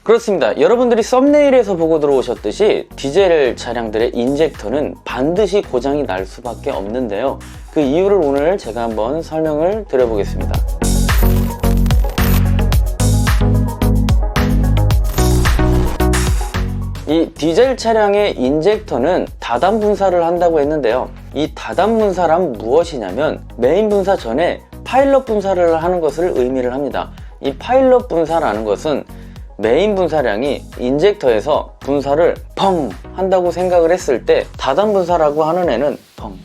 그렇습니다. 여러분들이 썸네일에서 보고 들어오셨듯이 디젤 차량들의 인젝터는 반드시 고장이 날 수밖에 없는데요. 그 이유를 오늘 제가 한번 설명을 드려보겠습니다. 이 디젤 차량의 인젝터는 다단 분사를 한다고 했는데요. 이 다단 분사란 무엇이냐면 메인 분사 전에 파일럿 분사를 하는 것을 의미를 합니다. 이 파일럿 분사라는 것은 메인 분사량이 인젝터에서 분사를 펑 한다고 생각을 했을 때 다단 분사라고 하는 애는 펑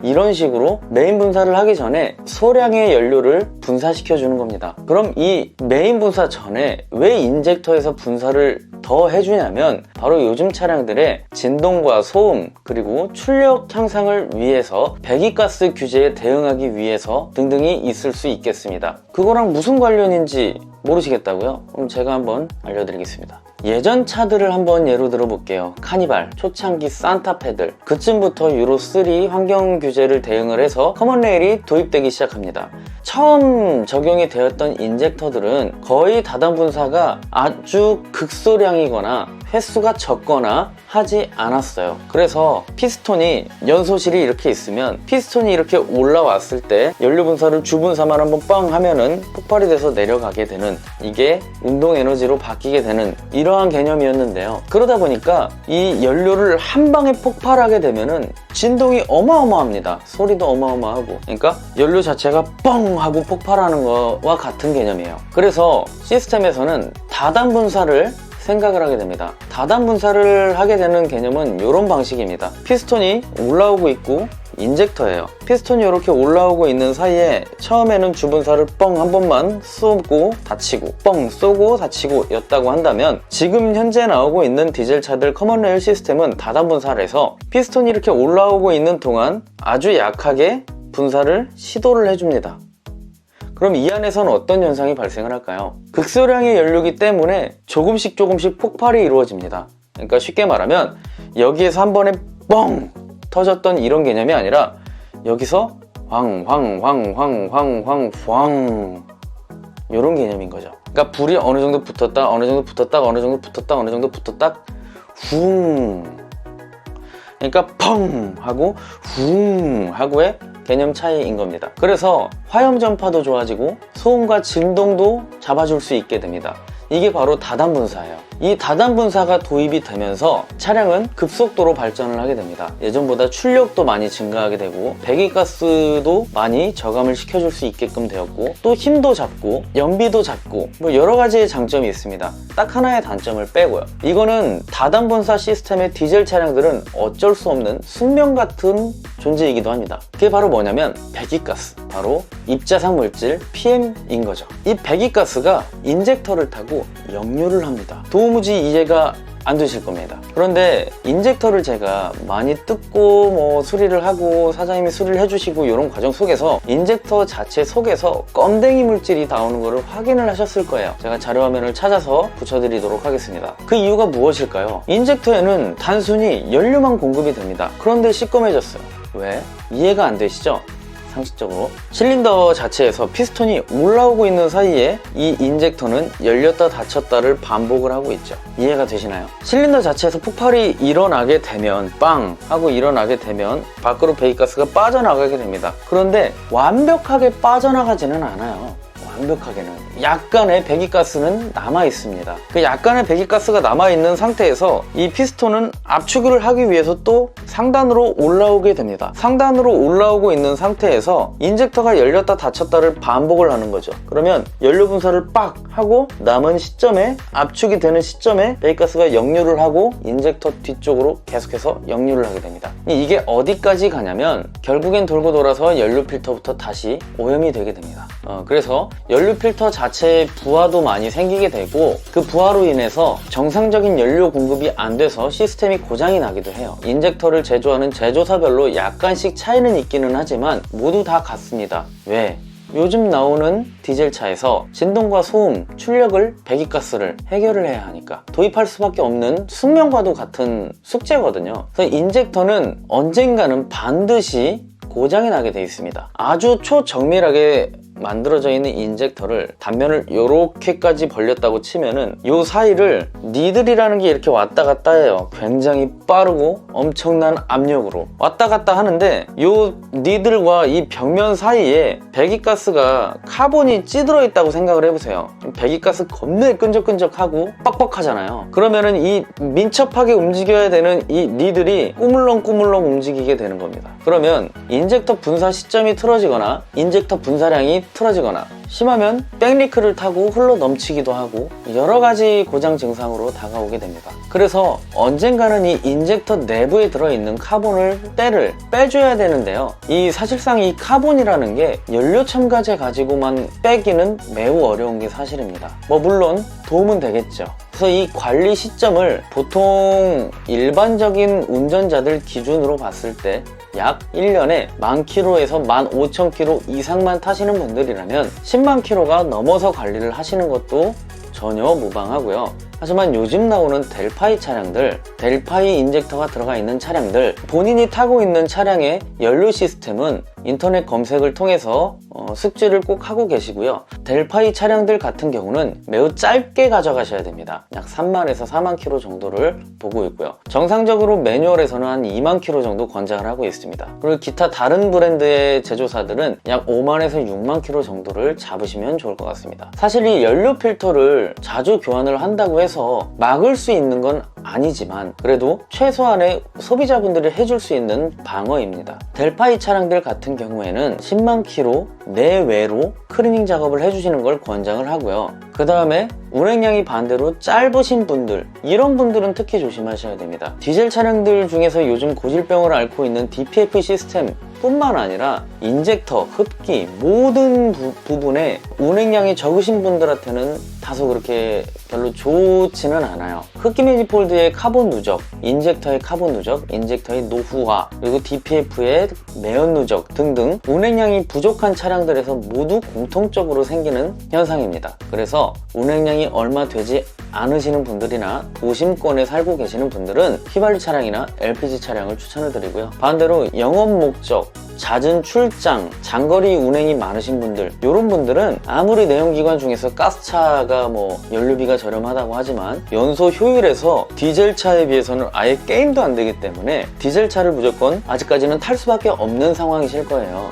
이런 식으로 메인 분사를 하기 전에 소량의 연료를 분사시켜 주는 겁니다. 그럼 이 메인 분사 전에 왜 인젝터에서 분사를 더 해주냐면 바로 요즘 차량들의 진동과 소음 그리고 출력 향상을 위해서 배기가스 규제에 대응하기 위해서 등등이 있을 수 있겠습니다. 그거랑 무슨 관련인지 모르시겠다고요? 그럼 제가 한번 알려드리겠습니다. 예전 차들을 한번 예로 들어볼게요. 카니발, 초창기 산타페들 그쯤부터 유로3 환경 규제를 대응을 해서 커먼 레일이 도입되기 시작합니다. 처음 적용이 되었던 인젝터들은 거의 다단 분사가 아주 극소량이거나 횟수가 적거나 하지 않았어요. 그래서 피스톤이 연소실이 이렇게 있으면 피스톤이 이렇게 올라왔을 때 연료 분사를 주분사만 한번 빵 하면은 폭발이 돼서 내려가게 되는, 이게 운동 에너지로 바뀌게 되는 이러한 개념이었는데요. 그러다 보니까 이 연료를 한 방에 폭발하게 되면은 진동이 어마어마합니다. 소리도 어마어마하고, 그러니까 연료 자체가 뻥 하고 폭발하는 거와 같은 개념이에요. 그래서 시스템에서는 다단 분사를 생각을 하게 됩니다. 다단 분사를 하게 되는 개념은 이런 방식입니다. 피스톤이 올라오고 있고 인젝터예요. 피스톤이 이렇게 올라오고 있는 사이에 처음에는 주분사를 뻥 한 번만 쏘고 닫히고 뻥 쏘고 닫히고 였다고 한다면, 지금 현재 나오고 있는 디젤 차들 커먼 레일 시스템은 다단 분사를 해서 피스톤이 이렇게 올라오고 있는 동안 아주 약하게 분사를 시도를 해줍니다. 그럼 이 안에서는 어떤 현상이 발생을 할까요? 극소량의 연료이기 때문에 조금씩 폭발이 이루어집니다. 그러니까 쉽게 말하면 여기에서 한 번에 뻥 터졌던 이런 개념이 아니라 여기서 황 이런 개념인 거죠. 그러니까 불이 어느 정도 붙었다 어느 정도 붙었다 어느 정도 붙었다 어느 정도 붙었다 쿵, 그러니까 펑 하고 쿵 하고의 개념 차이인 겁니다. 그래서 화염 전파도 좋아지고 소음과 진동도 잡아줄 수 있게 됩니다. 이게 바로 다단 분사예요. 이 다단 분사가 도입이 되면서 차량은 급속도로 발전을 하게 됩니다. 예전보다 출력도 많이 증가하게 되고 배기가스도 많이 저감을 시켜줄 수 있게끔 되었고, 또 힘도 잡고 연비도 잡고 뭐 여러 가지의 장점이 있습니다. 딱 하나의 단점을 빼고요. 이거는 다단 분사 시스템의 디젤 차량들은 어쩔 수 없는 숙명 같은 존재이기도 합니다. 그게 바로 뭐냐면 배기가스, 바로 입자상 물질 PM인 거죠. 이 배기가스가 인젝터를 타고 역류를 합니다. 도무지 이해가 안 되실 겁니다. 그런데 인젝터를 제가 많이 뜯고 뭐 수리를 하고 사장님이 수리를 해주시고 이런 과정 속에서 인젝터 자체 속에서 껌댕이 물질이 나오는 것을 확인을 하셨을 거예요. 제가 자료 화면을 찾아서 붙여드리도록 하겠습니다. 그 이유가 무엇일까요? 인젝터에는 단순히 연료만 공급이 됩니다. 그런데 시꺼매졌어요. 왜? 이해가 안 되시죠? 상식적으로 실린더 자체에서 피스톤이 올라오고 있는 사이에 이 인젝터는 열렸다 닫혔다를 반복을 하고 있죠. 이해가 되시나요? 실린더 자체에서 폭발이 일어나게 되면 빵 하고 일어나게 되면 밖으로 배기가스가 빠져나가게 됩니다. 그런데 완벽하게 빠져나가지는 않아요. 완벽하게는 약간의 배기가스는 남아 있습니다. 그 약간의 배기가스가 남아 있는 상태에서 이 피스톤은 압축을 하기 위해서 또 상단으로 올라오게 됩니다. 상단으로 올라오고 있는 상태에서 인젝터가 열렸다 닫혔다를 반복을 하는 거죠. 그러면 연료 분사를 빡 하고 남은 시점에, 압축이 되는 시점에 배기가스가 역류를 하고 인젝터 뒤쪽으로 계속해서 역류를 하게 됩니다. 이게 어디까지 가냐면 결국엔 돌고 돌아서 연료 필터부터 다시 오염이 되게 됩니다. 그래서 연료 필터 자체에 부하도 많이 생기게 되고, 그 부하로 인해서 정상적인 연료 공급이 안 돼서 시스템이 고장이 나기도 해요. 인젝터를 제조하는 제조사별로 약간씩 차이는 있기는 하지만 모두 다 같습니다. 왜? 요즘 나오는 디젤차에서 진동과 소음, 출력을, 배기가스를 해결을 해야 하니까 도입할 수밖에 없는 숙명과도 같은 숙제거든요. 그래서 인젝터는 언젠가는 반드시 고장이 나게 돼 있습니다. 아주 초정밀하게 만들어져 있는 인젝터를 단면을 이렇게까지 벌렸다고 치면은 이 사이를 니들이라는 게 이렇게 왔다 갔다 해요. 굉장히 빠르고 엄청난 압력으로 왔다 갔다 하는데 이 니들과 이 벽면 사이에 배기가스가 카본이 찌들어 있다고 생각을 해보세요. 배기가스 겁내 끈적끈적하고 뻑뻑하잖아요. 그러면은 이 민첩하게 움직여야 되는 이 니들이 꾸물렁꾸물렁 움직이게 되는 겁니다. 그러면 인젝터 분사 시점이 틀어지거나 인젝터 분사량이 틀어지거나 심하면 백리크를 타고 흘러 넘치기도 하고 여러가지 고장 증상으로 다가오게 됩니다. 그래서 언젠가는 이 인젝터 내부에 들어있는 카본을 때를 빼줘야 되는데요. 사실상 이 카본이라는 게 연료 첨가제 가지고만 빼기는 매우 어려운 게 사실입니다. 물론 도움은 되겠죠. 그래서 이 관리 시점을 보통 일반적인 운전자들 기준으로 봤을 때 약 1년에 10,000km에서 15,000km 이상만 타시는 분들이라면 100,000km가 넘어서 관리를 하시는 것도 전혀 무방하고요. 하지만 요즘 나오는 델파이 차량들, 델파이 인젝터가 들어가 있는 차량들, 본인이 타고 있는 차량의 연료 시스템은 인터넷 검색을 통해서 숙지를 꼭 하고 계시고요. 델파이 차량들 같은 경우는 매우 짧게 가져가셔야 됩니다. 약 30,000에서 40,000km 정도를 보고 있고요. 정상적으로 매뉴얼에서는 한 20,000km 정도 권장을 하고 있습니다. 그리고 기타 다른 브랜드의 제조사들은 약 50,000에서 60,000km 정도를 잡으시면 좋을 것 같습니다. 사실 이 연료 필터를 자주 교환을 한다고 해서 막을 수 있는 건 아니지만 그래도 최소한의 소비자분들이 해줄 수 있는 방어입니다. 델파이 차량들 같은 경우에는 100,000 km 내외로 클리닝 작업을 해주시는 걸 권장을 하고요. 그 다음에 운행량이 반대로 짧으신 분들, 이런 분들은 특히 조심하셔야 됩니다. 디젤 차량들 중에서 요즘 고질병을 앓고 있는 DPF 시스템 뿐만 아니라 인젝터, 흡기 모든 부분에 운행량이 적으신 분들한테는 다소 그렇게 별로 좋지는 않아요. 흡기 매니폴드의 카본 누적, 인젝터의 카본 누적, 인젝터의 노후화, 그리고 DPF의 매연 누적 등등 운행량이 부족한 차량들에서 모두 공통적으로 생기는 현상입니다. 그래서 운행량이 얼마 되지 않으시는 분들이나 도심권에 살고 계시는 분들은 휘발유 차량이나 LPG 차량을 추천을 드리고요. 반대로 영업 목적, 잦은 출장, 장거리 운행이 많으신 분들, 이런 분들은 아무리 내연기관 중에서 가스차가 연료비가 저렴하다고 하지만 연소 효율에서 디젤차에 비해서는 아예 게임도 안 되기 때문에 디젤차를 무조건 아직까지는 탈 수밖에 없는 상황이실 거예요.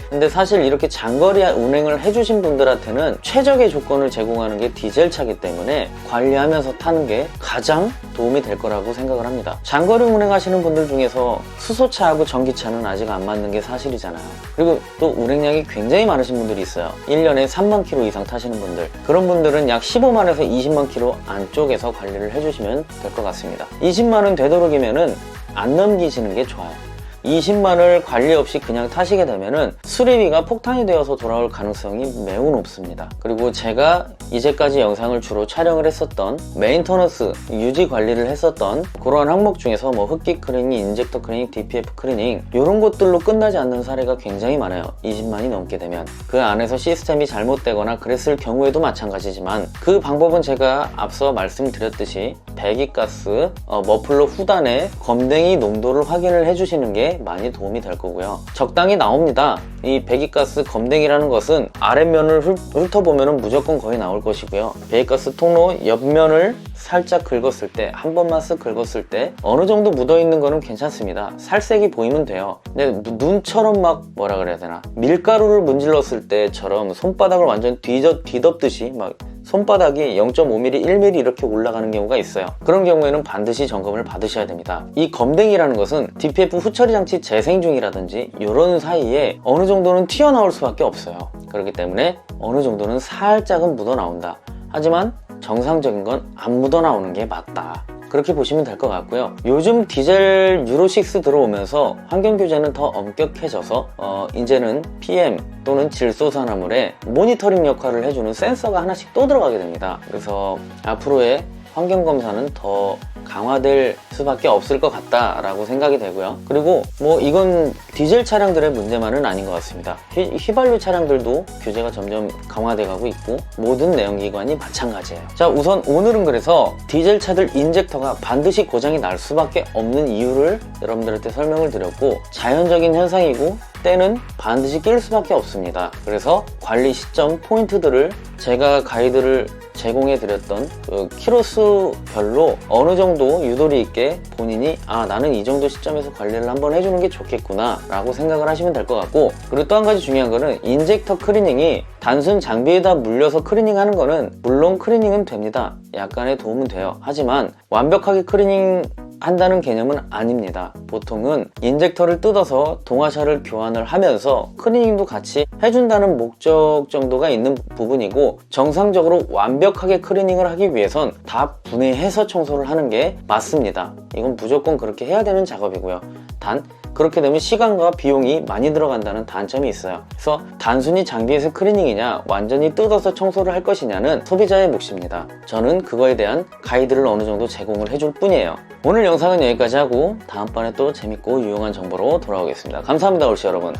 근데 사실 이렇게 장거리 운행을 해주신 분들한테는 최적의 조건을 제공하는 게 디젤차이기 때문에 관리하면서 타는 게 가장 도움이 될 거라고 생각을 합니다. 장거리 운행하시는 분들 중에서 수소차하고 전기차는 아직 안 맞는 게 사실이잖아요. 그리고 또 운행량이 굉장히 많으신 분들이 있어요. 1년에 30,000km 이상 타시는 분들, 그런 분들은 약 150,000에서 200,000km 안쪽에서 관리를 해주시면 될 것 같습니다. 200,000은 되도록이면은 안 넘기시는 게 좋아요. 200,000을 관리 없이 그냥 타시게 되면은 수리비가 폭탄이 되어서 돌아올 가능성이 매우 높습니다. 그리고 제가 이제까지 영상을 주로 촬영을 했었던 메인터너스, 유지 관리를 했었던 그러한 항목 중에서 흡기 클리닝, 인젝터 클리닝, DPF 클리닝 이런 것들로 끝나지 않는 사례가 굉장히 많아요. 200,000이 넘게 되면 그 안에서 시스템이 잘못되거나 그랬을 경우에도 마찬가지지만 그 방법은 제가 앞서 말씀드렸듯이 배기가스, 머플러 후단의 검댕이 농도를 확인을 해주시는 게 많이 도움이 될 거고요. 적당히 나옵니다. 이 배기가스 검댕이라는 것은 아랫면을 훑어보면 무조건 거의 나올 것이고요. 배기가스 통로 옆면을 살짝 긁었을 때, 한 번만 쓱 긁었을 때 어느 정도 묻어있는 거는 괜찮습니다. 살색이 보이면 돼요. 근데 눈처럼 뭐라 그래야 되나, 밀가루를 문질렀을 때처럼 손바닥을 완전 뒤덮듯이 손바닥이 0.5mm, 1mm 이렇게 올라가는 경우가 있어요. 그런 경우에는 반드시 점검을 받으셔야 됩니다. 이 검댕이라는 것은 DPF 후처리 장치 재생 중이라든지 이런 사이에 어느 정도는 튀어나올 수밖에 없어요. 그렇기 때문에 어느 정도는 살짝은 묻어 나온다. 하지만 정상적인 건 안 묻어 나오는 게 맞다. 그렇게 보시면 될 것 같고요. 요즘 디젤 유로6 들어오면서 환경 규제는 더 엄격해져서 이제는 PM 또는 질소산화물에 모니터링 역할을 해주는 센서가 하나씩 또 들어가게 됩니다. 그래서 앞으로의 환경검사는 더 강화될 수밖에 없을 것 같다라고 생각이 되고요. 그리고 이건 디젤 차량들의 문제만은 아닌 것 같습니다. 휘발유 차량들도 규제가 점점 강화돼 가고 있고 모든 내연기관이 마찬가지예요. 자, 우선 오늘은 그래서 디젤 차들 인젝터가 반드시 고장이 날 수밖에 없는 이유를 여러분들한테 설명을 드렸고, 자연적인 현상이고 때는 반드시 낄 수밖에 없습니다. 그래서 관리 시점 포인트들을 제가 가이드를 제공해 드렸던 그 키로수별로 어느 정도 유도리 있게 본인이 나는 이 정도 시점에서 관리를 한번 해주는 게 좋겠구나 라고 생각을 하시면 될 것 같고, 그리고 또 한 가지 중요한 거는 인젝터 클리닝이 단순 장비에다 물려서 클리닝 하는 거는 물론 클리닝은 됩니다. 약간의 도움은 돼요. 하지만 완벽하게 클리닝 한다는 개념은 아닙니다. 보통은 인젝터를 뜯어서 동화샤를 교환을 하면서 클리닝도 같이 해준다는 목적 정도가 있는 부분이고, 정상적으로 완벽하게 클리닝을 하기 위해선 다 분해해서 청소를 하는 게 맞습니다. 이건 무조건 그렇게 해야 되는 작업이고요. 단 그렇게 되면 시간과 비용이 많이 들어간다는 단점이 있어요. 그래서 단순히 장비에서 클리닝이냐 완전히 뜯어서 청소를 할 것이냐는 소비자의 몫입니다. 저는 그거에 대한 가이드를 어느 정도 제공을 해줄 뿐이에요. 오늘 영상은 여기까지 하고 다음번에 또 재밌고 유용한 정보로 돌아오겠습니다. 감사합니다, 올시 여러분.